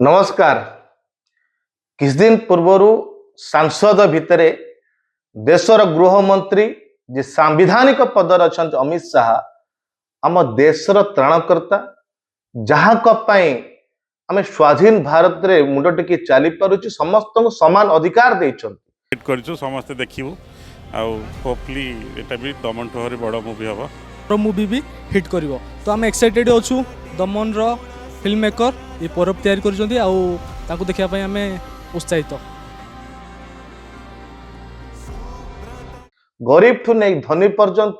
नमस्कार। किछ दिन पूर्वर सांसद भितर देशर गृहमंत्री जे सांविधानिक पदर अच्छा अमित शाह आम देशर त्राणकर्ता जहाँ आम स्वाधीन भारत रे मुंड टेकी चली पारुची समस्त समान अधिकार देइछन्ति। समस्ते देखिबू होपफुली एटा भी दमन टू बड़ मूवी हम और मूवी भी हिट करिवो तो आम एक्साइटेड अच्छू दमन रो फिल्म मेकर ये परब तैयारी करछन्ती आउ ताकू देखिया पई आमे उत्साहित। गरीब ठू नहीं धनी पर्यंत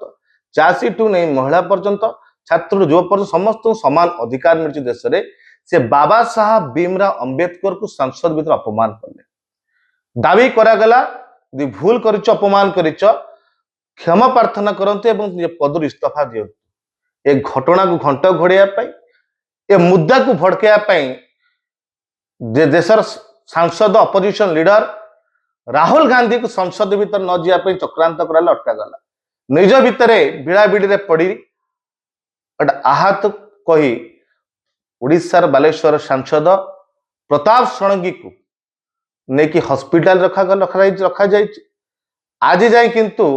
चाषी ठू नहीं महिला पर्यंत छात्र युवा पर्यंत समस्त समान अधिकार मिली देश में। से बाबा साहब भीमराव अंबेडकर को संसद भीतर अपमान कले दावी करागला यदि भूल कर अपमान कर क्षमा प्रार्थना करते पदर इस्तीफा दिंतु। ए घटना को घंट घोड़ाई ए मुद्दा को भड़कैया देशर सांसद अपोजिशन लीडर राहुल गांधी को संसद भीतर न जावाई चक्रांत कराला अटकागला निज भितर बिड़ाबिड़ी पड़ी आहत कही उड़ीसार बालेश्वर सांसद प्रताप षडंगी को नेकी हॉस्पिटल रखा जाए आज जाए किंतु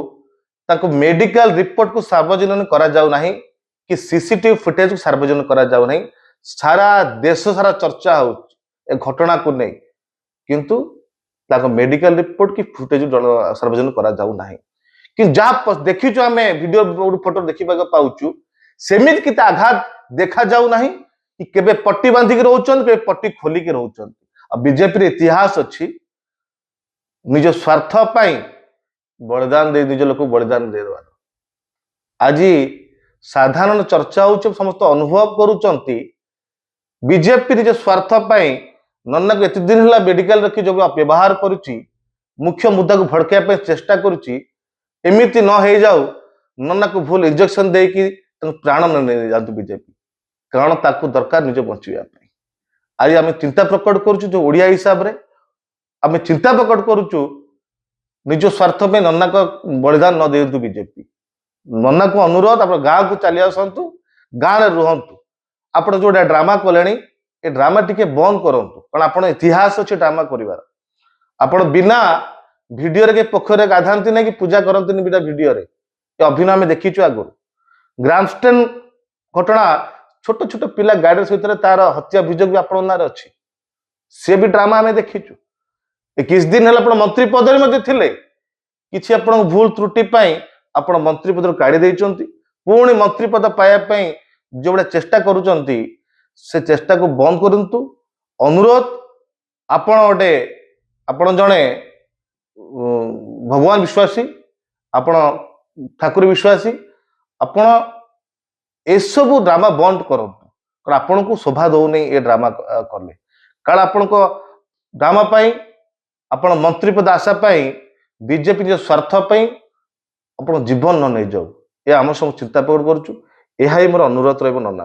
ताको मेडिकल रिपोर्ट को सार्वजनिक करा जाऊ नहीं कि सीसीटीवी फुटेज को सार्वजनिक करा जाऊ नहीं। सारा देश सारा चर्चा हो घटना को नहीं किंतु ताको मेडिकल रिपोर्ट की फुटेज सार्वजनिक करा जाऊ नहीं कि जहाँ देखीचु आम वीडियो फोटो देखा पाऊचु सेमित किता आघात देखा जाऊ नहीं कि केबे पट्टी बांधिक रोचन केबे पट्टी खोलिक रोचन। बीजेपी इतिहास अच्छी निज स्वार्थ पाई बलिदान दे निज लोक बलिदान दे आज साधारण चर्चा हो समस्त अनुभव करुचंती बीजेपी निज स्वार्थ पाई नन्ना को एत दिन है मेडिकल रखी जो व्यवहार करुच्ची मुख्य मुद्दा को भड़कैया चेष्टा करुच्ची एमती न हो जाऊ नन्ना को भूल इंजेक्शन देकी प्राण न जातु बीजेपी कारण ताकू दरकार निज बचाई। आज आम चिंता प्रकट करुचु जो ओडिया हिसाब रे आम चिंता प्रकट करुचु निज स्वार्थ में नन्ना को बलिदान न दिंतु बीजेपी। नन्ना को अनुरोध आप गाँव को चली आसतु गाँव में रुहतु आप जो ड्रामा कले ये ड्रामा टी बंद करूँ कारण आप इतिहास अच्छे ड्रामा कर आप बिना भिडियो के पोखर गाधाती ना कि पूजा करती बिना भिडियो अभिनय आम देखीचु आगु ग्रांडस्टैंड घटना छोट छोट पिला गाड़ी सहित तार हत्या अभियोग भी आपण नारे अच्छी सी भी ड्रामा आम देखीचु। किछ दिन है मंत्री पद कि भूल त्रुटि आप मंत्री पद काढ़ी देइचंती पुणी मंत्री पद पाइबा जो बड़े चेष्टा करुचंती से चेष्टा को बंद करंतु। अनुरोध आपण गोटे आपण जड़े भगवान विश्वासी आपण ठाकुर विश्वासी आपण एसबू ड्रामा बंद करूँ कारण आपण को शोभा दौ नहीं ये ड्रामा कले कारण आपण को ड्रामा पाई आपण मंत्री पद आशा पाई बीजेपी स्वार्थ पाई आपण जीवन न नहीं जाऊ ये आम सब चिंता प्रकट करुचु। यह मोर अनुरोध रहा नन्ना।